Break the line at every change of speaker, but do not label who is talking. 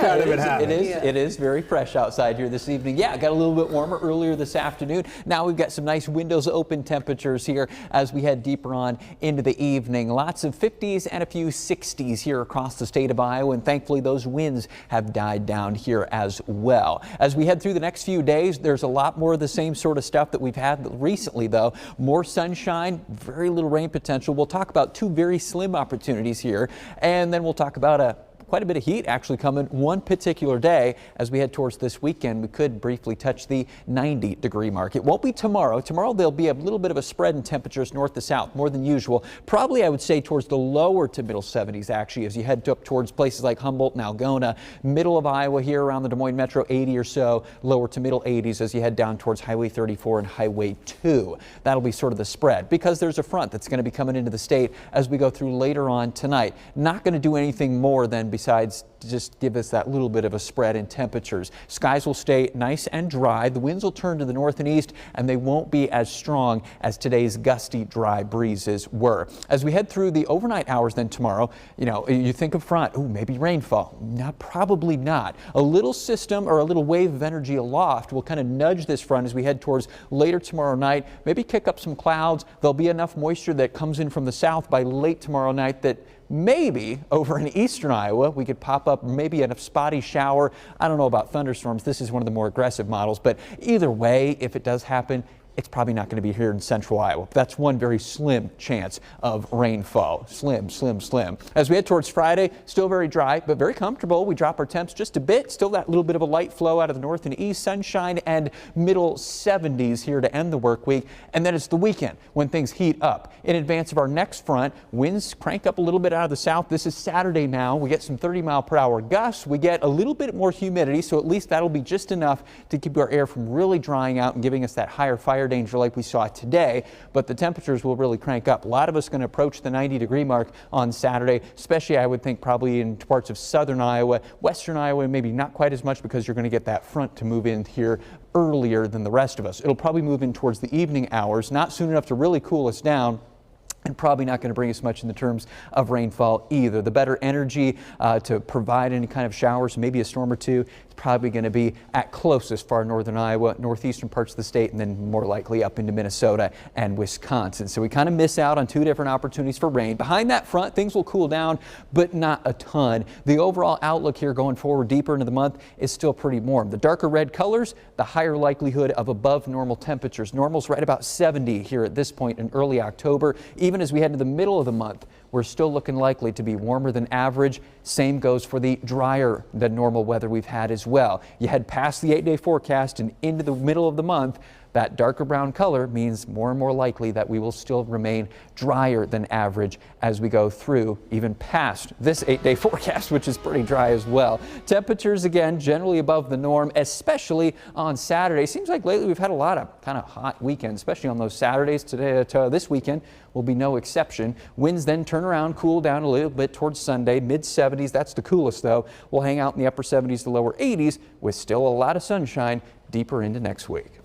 kind of it happened.
It is very fresh outside here this evening. Yeah, it got a little bit warmer earlier this afternoon. Now we've got some nice windows open temperatures here as we head deeper on into the evening. Lots of 50s and a few 60s here across the state of Iowa, and thankfully those winds have died down here as well. As we head through the next few days, there's a lot more of the same sort of stuff that we've had recently, though. More sunshine, very little rain potential. We'll talk about two very slim opportunities here, and then we'll talk about quite a bit of heat actually coming one particular day as we head towards this weekend. We could briefly touch the 90-degree mark. It won't be tomorrow. Tomorrow there'll be a little bit of a spread in temperatures north to south, more than usual. Probably I would say towards the lower to middle 70s actually as you head up towards places like Humboldt and Algona. Middle of Iowa here around the Des Moines Metro, 80 or so. Lower to middle 80s as you head down towards Highway 34 and Highway 2. That'll be sort of the spread because there's a front that's going to be coming into the state as we go through later on tonight. Not going to do anything more than besides just give us that little bit of a spread in temperatures. Skies will stay nice and dry. The winds will turn to the north and east, and they won't be as strong as today's gusty, dry breezes were. As we head through the overnight hours then tomorrow, you think of front, maybe rainfall. Probably not. A little system or a little wave of energy aloft will kind of nudge this front as we head towards later tomorrow night. Maybe kick up some clouds. There'll be enough moisture that comes in from the south by late tomorrow night that maybe over in eastern Iowa, we could pop up maybe a spotty shower. I don't know about thunderstorms. This is one of the more aggressive models, but either way, if it does happen, it's probably not going to be here in central Iowa. That's one very slim chance of rainfall. Slim, slim, slim. As we head towards Friday, still very dry, but very comfortable. We drop our temps just a bit. Still that little bit of a light flow out of the north and east. Sunshine and middle 70s here to end the work week. And then it's the weekend when things heat up. In advance of our next front, winds crank up a little bit out of the south. This is Saturday now. We get some 30-mile-per-hour gusts. We get a little bit more humidity, so at least that'll be just enough to keep our air from really drying out and giving us that higher fire danger like we saw today, but the temperatures will really crank up. A lot of us going to approach the 90-degree mark on Saturday, especially I would think probably in parts of southern Iowa, western Iowa, maybe not quite as much because you're going to get that front to move in here earlier than the rest of us. It'll probably move in towards the evening hours, not soon enough to really cool us down, and probably not going to bring us much in the terms of rainfall either. The better energy to provide any kind of showers, maybe a storm or two, is probably going to be at closest far northern Iowa, northeastern parts of the state, and then more likely up into Minnesota and Wisconsin. So we kind of miss out on two different opportunities for rain. Behind that front, things will cool down, but not a ton. The overall outlook here going forward deeper into the month is still pretty warm. The darker red colors, the higher likelihood of above normal temperatures. Normal's right about 70 here at this point in early October. Even as we head to the middle of the month, we're still looking likely to be warmer than average. Same goes for the drier than normal weather we've had as well. You head past the 8-day forecast and into the middle of the month, that darker brown color means more and more likely that we will still remain drier than average as we go through even past this 8-day forecast, which is pretty dry as well. Temperatures again generally above the norm, especially on Saturday. Seems like lately we've had a lot of kind of hot weekends, especially on those Saturdays. Today this weekend will be no exception. Winds then turn around, cool down a little bit towards Sunday, mid 70s. That's the coolest though. We'll hang out in the upper 70s to lower 80s with still a lot of sunshine deeper into next week.